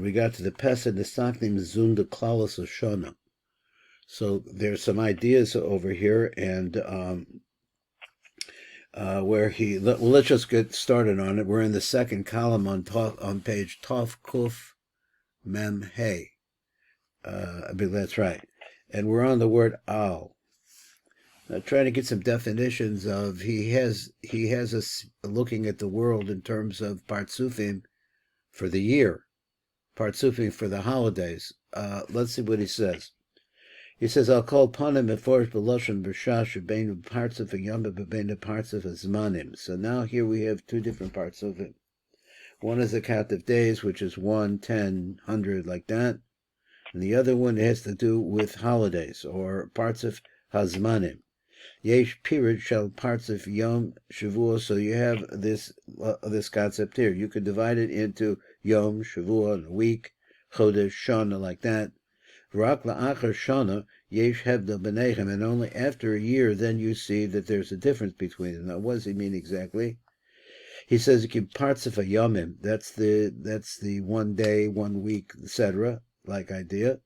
and we got to the Pesach Nisaknim Zun de Klaus Oshana. So there's some ideas over here, and let's just get started on it. We're in the second column on page Tov Kuf Mem Hey. I believe that's right. And we're on the word al. Trying to get some definitions of he has us looking at the world in terms of Partzufim for the year, Partzufim for the holidays. Let's see what he says. He says, "I'll call panim meforish b'loshen b'shash b'bein Partzuf and yom b'bein Partzuf zmanim." So now here we have two different Partzufim. One is the count of days, which is 1, 10, 100, like that, and the other one has to do with holidays or Partzuf hazmanim. Yesh Pirush shel Partzuf yom Shavua. So you have this concept here. You could divide it into yom Shavua and a week, chodesh shana, like that. Rak la'achar shana yesh hevdel b'neichem, and only after a year then you see that there's a difference between them. Now, what does he mean exactly? He says Partzuf yomim. That's the 1 day, 1 week, etc. like idea.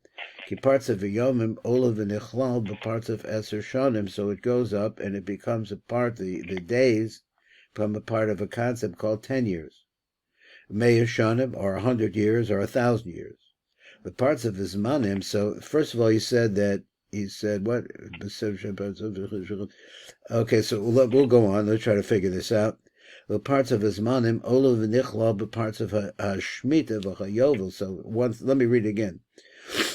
Ki Partzuf yomim olav v'nichlal b'Partzuf eser shanim. So it goes up and it becomes a part. The days become a part of a concept called 10 years. Meir shanim, or 100 years, or 1,000 years. The parts of his manim. So first of all, he said what? Okay, so we'll go on. Let's try to figure this out. The parts of his manim, olav v'nichlal b'Partzuf shmita v'chayovel. So let me read it again.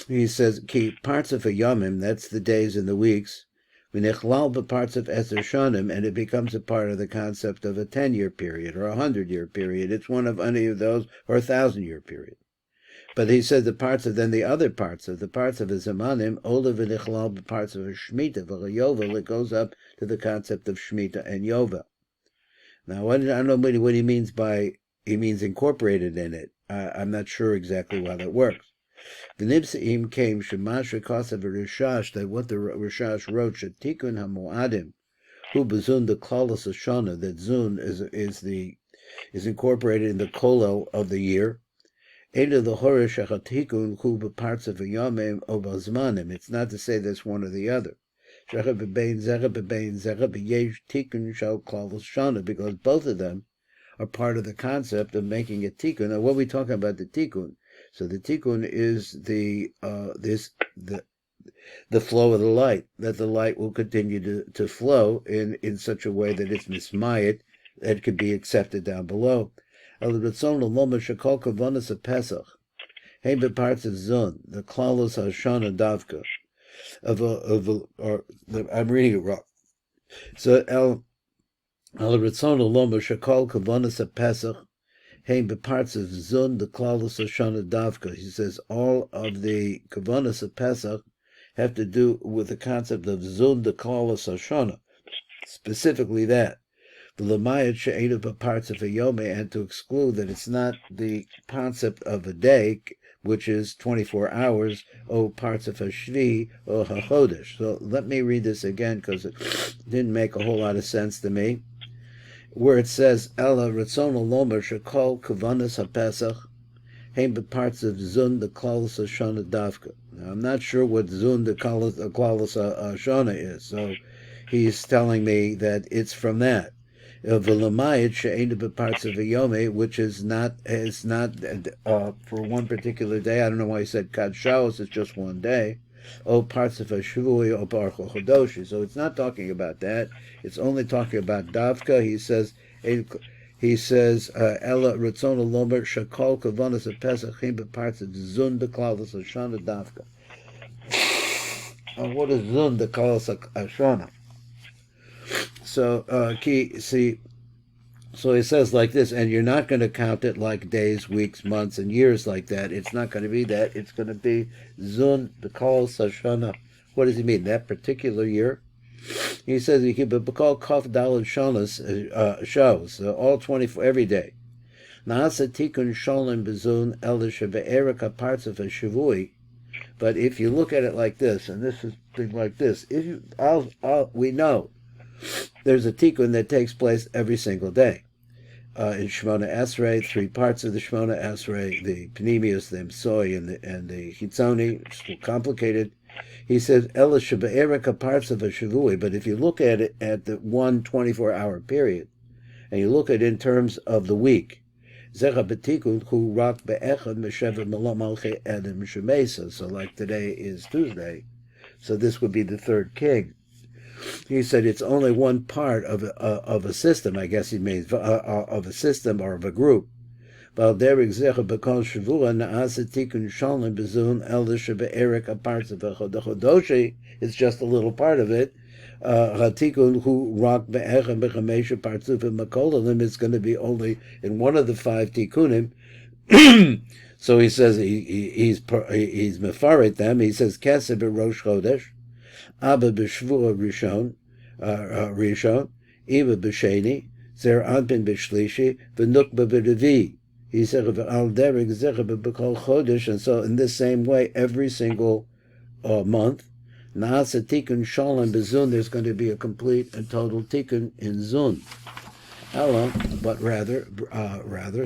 He says, "Ki Partzuf yomim," that's the days and the weeks. V'nichlal b'Partzuf eser shanim, and it becomes a part of the concept of a 10-year period or a 100-year period. It's one of any of those, or a 1,000-year period. But he said the parts of the parts of his zamanim, olav v'nichlal b'Partzuf shmita v'chayovel. It goes up to the concept of shmita and yovel. Now, I don't know what he means by he means incorporated in it. I'm not sure exactly how that works. The Nibsaim came Shemash Rekasav RASHASH, that what the RASHASH wrote, Shatikun HaMoadim, who bezun the Klaus Oshana, that Zun is incorporated in the Kolel of the year. Eda the Horish Achatikun who Partzuf Yomim Obazmanim. It's not to say that's one or the other. Because both of them are part of the concept of making a tikkun. Now, what are we talking about the tikkun? So the tikkun is the flow of the light, that the light will continue to flow in such a way that it's mismayit, that it could be accepted down below. The kavanos of Pesach, the klalos hashana davka. I'm reading it wrong. So el ritzon loma shakol kavanos of Pesach. Partzuf zun the klalos hashana davka. He says all of the kavanos of Pesach have to do with the concept of zun the klalos hashana, specifically that. The lamayat she'einu b'Partzuf yomei, and to exclude that it's not the concept of a day, which is 24 hours, o Partzuf hashvi o hachodesh. So let me read this again because it didn't make a whole lot of sense to me. Where it says, Ella Ratzon Lomer Shakol Kavanas HaPesach, Heim B'Partzuf Zun the Klaus Hashana Davka. Now, I'm not sure what Zun the Klaus Hashana is, so he's telling me that it's from that. V'Lamayit She'einu B'Partzuf Yomei, which is not for one particular day. I don't know why he said Kad Shalos, it's just one day. O Partzuf Shavui O Baruch Chodoshi. So it's not talking about that. It's only talking about Davka. He says Ella Ratzon Lomer Shakol Kavanas of Pesach Chim B'Partzuf Zun the Klaus Hashana Davka. What is Zun the Klaus Hashana? So so he says like this, and you're not going to count it like days, weeks, months, and years like that. It's not going to be that. It's going to be Zun, the Klaus Hashana. What does he mean? That particular year? He says he keep a B'kal Kaf Dalad Shanas shows all 24 every day. Naasa Tikun Shalom Bezun Elisha Be'erika Partzuf Shavui. But if you look at it like this, and this is thing like this, we know there's a tikkun that takes place every single day. in Shemona Esrei, 3 parts of the Shemona Esrei, the Pneumius, the Msoi, and the Chitzoni, it's too complicated. He says, Ela Shebe'erika parts of a Shavui, but if you look at it at the 1 24-hour period, and you look at it in terms of the week, Zecha B'tikun Hu Rak Be'echad Mesheva Malamalche Adam Shemesa. So like today is Tuesday, so this would be the 3rd king. He said it's only one part of a system. I guess he means of a system or of a group. It's just a little part of it. It's going to be only in one of the 5 tikkunim. So he says he's mefaret them. He says Kesef Rosh Chodesh, Abba b'Shvua Rishon, Iva b'Sheni, Zer Anpin b'Shlishi, v'Nukba b'Revi. He said Al Derek Zecha b'Kol Chodesh, and so in this same way, every single month, Naasa Tikkun Shalom b'Zun, there's going to be a complete and total Tikkun in Zun. Ella, but rather,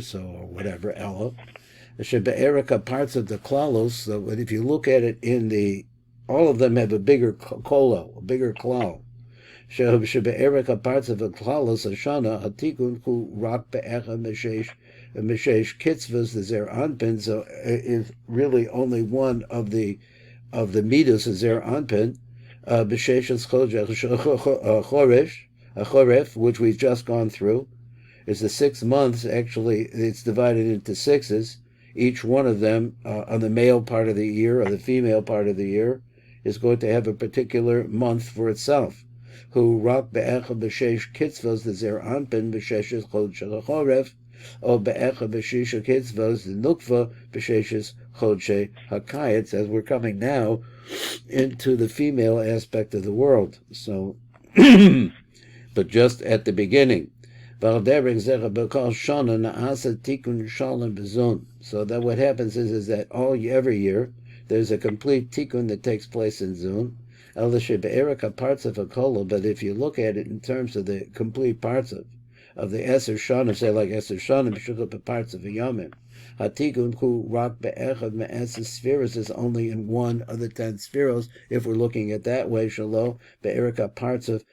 so or whatever, Ella. Shebe'erika parts of the klalos, so but if you look at it in the, all of them have a bigger kolo, a bigger klal. Shebe'erika parts of the klalos, Ashana, Hatikun, Hu Rak Be'echa Meshesh Kitzvahs, the Zer Anpin, so is really only one of the midos of Zer Anpin, B'Sheshas Choref, which we've just gone through, is the 6 months. Actually, it's divided into 6s. Each one of them, on the male part of the year or the female part of the year, is going to have a particular month for itself. Who rak be'echa b'sheish kitzvos the zer anpin b'sheshes chod shechoref, or be'echa b'shisha kitzvos the nukva b'sheshes chod she hakayetz, as we're coming now into the female aspect of the world. So, but just at the beginning. So that what happens is that every year there's a complete tikkun that takes place in Zun. Parts of a kola, but if you look at it in terms of the complete parts of the Eser Shanim, say like Eser Shanim, parts of a Yomim, Hatikun Hu Rak Be'echad Me'eser Spheros is only in one of the 10 spheros. If we're looking at that way, Shalo Be'erika parts of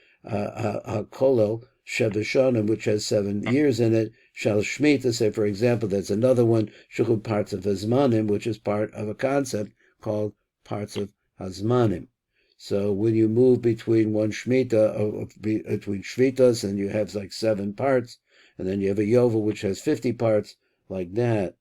Kolo Shevashonim, which has 7 years in it. Shal Shemitah, say for example, that's another one. Shuchu parts of Hazmanim, which is part of a concept called parts of Hazmanim. So when you move between one Shemitah, between Shvitas, and you have like 7 parts, and then you have a Yovel which has 50 parts, like that.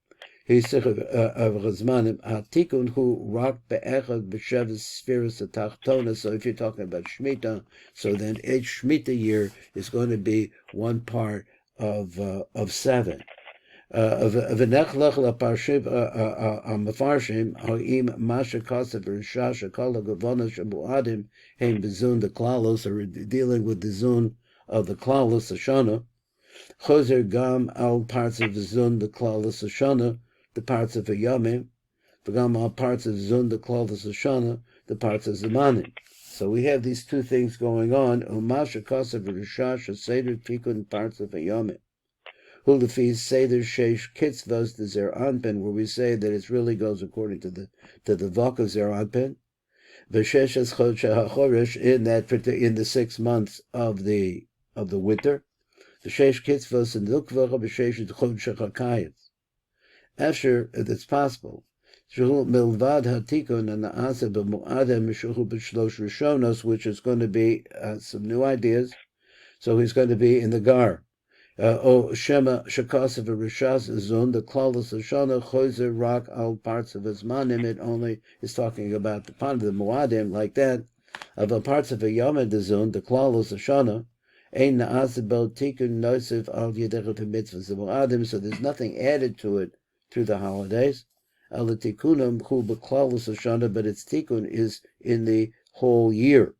He's of Hazmanim. Hatikun Hu Rak Be'echad B'Sheves Spheres Tachtona. So if you're talking about Shemitah, so then each Shemitah year is going to be one part of 7. V'nechlech laparshim amafarshim ha'im masha kasav RASHASH kol ha'gavona shemuadim heim b'zun the klalos, are dealing with the zun of the klalos Ashana. Choser gam al parts of the zun the klalos Ashana, the parts of a Yomim, v'gam al parts of zun the klalos Ashana, the parts of Zamanim. So we have these 2 things going on. Umasha kasav RASHASH seder tikun parts of a Yomim. Hulafis seder sheish kitzvos the zer anpin, where we say that it really goes according to the vok of zer anpin. V'sheshes chod shehachorish in the 6 months of the winter. The sheish kitzvos and nukva b'sheshes chod shechakayetz. After it's possible. Shehu milvad hatikun and naase b'mu'adem shehu b'shlosh rishonos, which is going to be some new ideas. So he's going to be in the gar. Shema Shakasav Rishas Zun, the Klalos Ashana Choser Rak al parts of Hazmanim, it only is talking about the part of the Muadim, like that, of the parts of a Yomid Zun, the Klalos Ashana, Ein Naasabel Tikun Nosif al Yedechet Mitzvahs Muadim, so there's nothing added to it through the holidays. Al Tikunum Hu B'Klalos Ashana, but its Tikun is in the whole year.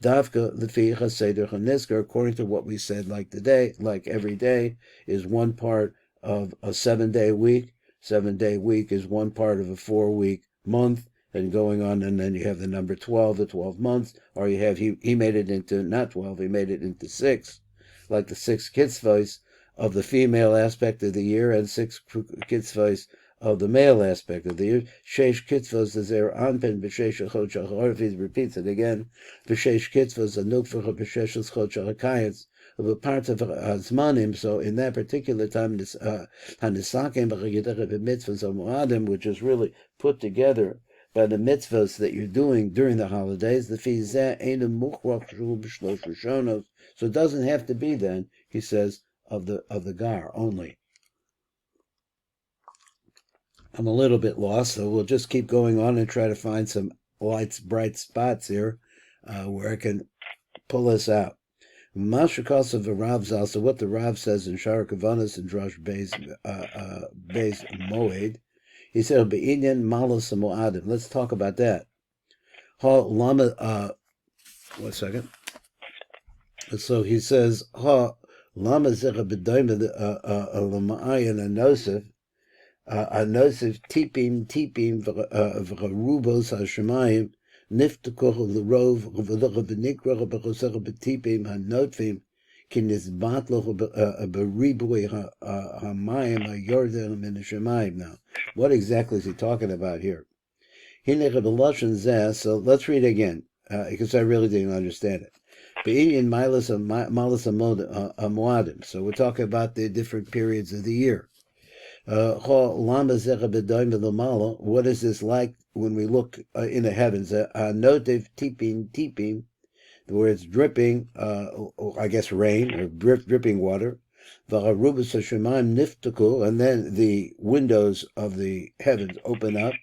Davka lefi chaseder chanisker, according to what we said, like today, like every day, is one part of a 7-day week. 7-day week is one part of a 4-week month, and going on, and then you have the number 12, the 12 months, or you have he made it into not 12, he made it into 6, like the 6 kitzvos of the female aspect of the year, and 6 kitzvos of the male aspect of the year. Sheish kitzvos is there anpen b'sheish chod shachar. If he repeats it again, b'sheish kitzvos a nukvach b'sheish chod shachakayetz of a part of Zmanim. So in that particular time, hanisakim b'chagidach b'mitzvos of Moadim, which is really put together by the mitzvahs that you're doing during the holidays, the fizeh ain't muchwach shu b'shlosh rishonos. So it doesn't have to be then, he says, of the gar only. I'm a little bit lost, so we'll just keep going on and try to find some bright spots here where I can pull us out. Mashakos of the Rav's also what the Rav says in SHAAR HAKAVANOT and Drush Beis Moed. He said, "Be'inyan malos moadim." Let's talk about that. Ha lama. 1 second. So he says, "Ha lama zecha b'daima l'ma'ayin anosef tipim v'rubos hashemayim niftakoch l'rov v'locha v'nikra b'chosecha b'tipim hanotfim kinizbat loch b'ribui hamayim hayordan min hashemayim." Now, what exactly is he talking about here? So let's read again, because I really didn't understand it. So we're talking about the different periods of the year. What is this like when we look in the heavens? Notiv tipim, the words dripping, I guess rain or dripping water. And then the windows of the heavens open up.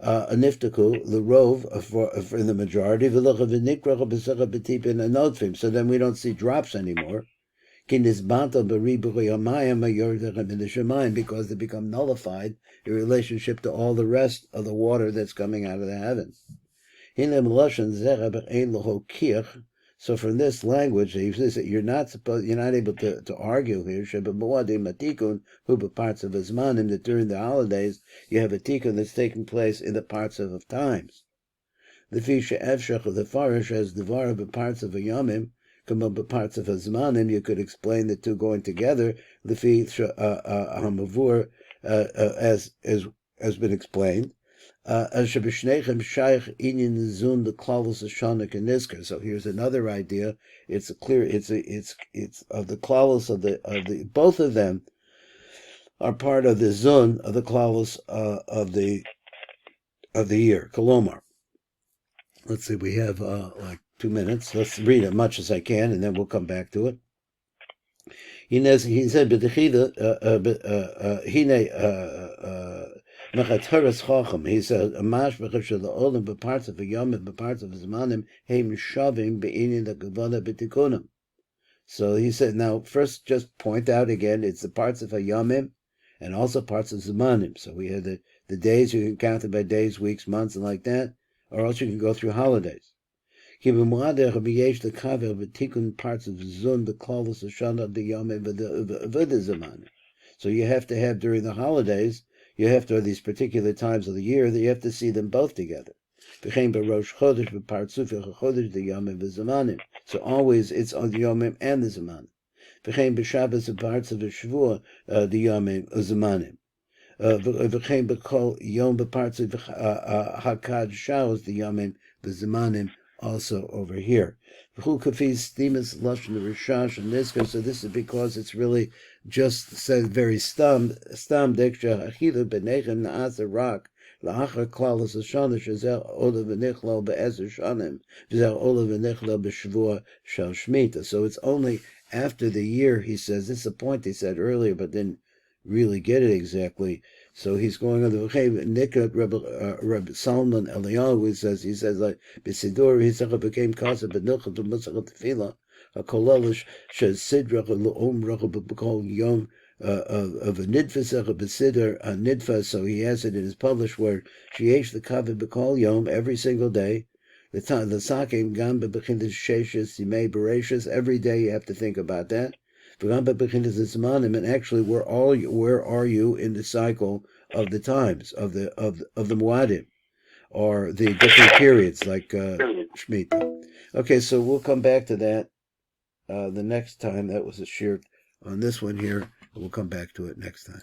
Niftaku, the rove in the majority. So then we don't see drops anymore. Because they become nullified in relationship to all the rest of the water that's coming out of the heavens. So from this language, he says that you're not able to argue here. Parts of Zmanim, that during the holidays you have a tikkun that's taking place in the parts of times. The fisha efshach of the farish as the var parts of a yomim. Come up with parts of Zmanim, you could explain the two going together. The hamavur as has been explained. So here's another idea. It's of the klalos of the both of them are part of the zun of the klalos of the year. Kolomar. Let's see, we have like 2 minutes. Let's read as much as I can, and then we'll come back to it. He said, Mechatharas Chacham. He says, "Amash b'chasher la'olam b'parts of a yom and b'parts of zmanim heim shavim be'inin the Kavod b'tikunim." So he said, now first just point out again, it's the parts of a yomim and also parts of zmanim. So we had the days, you can count it by days, weeks, months, and like that, or else you can go through holidays. The parts of zun, the klalos, the shana, the yomim, the zmanim. So you have to have during the holidays. You have to have these particular times of the year that you have to see them both together. So always it's on the Yomim and the Zamanim. B'Shabbos the parts of the Shavua, the Yomim, Zamanim. B'Kol Yom parts of Hakad Shaus, the Yomim, the Zamanim, also over here. So this is because it's really just said very stam diksha achilu benechem na'asa rak la'achar klalos hashana shezel olav v'nichlo be'ezer shanim shezel olav v'nichlo b'shvua shel shmita. So it's only after the year, he says. This is a point he said earlier, but didn't really get it exactly. So he's going on the Nikat Reb Salman Eliyahu. He says like B'Sidur he said became kasa b'nilchot u'musachat tefila hakolelish shesidra l'omrach b'kol yom of a nidfasach b'sidur a nidfa. So he has it in his published word. Sheyesh the kavod b'kol yom every single day. The sakim gam b'bechindas sheishes yimei bereshis. Every day you have to think about that. And actually, where are you in the cycle of the times of the Muadim, or the different periods like Shemitah? Okay, so we'll come back to that the next time. That was a sheer on this one here. We'll come back to it next time.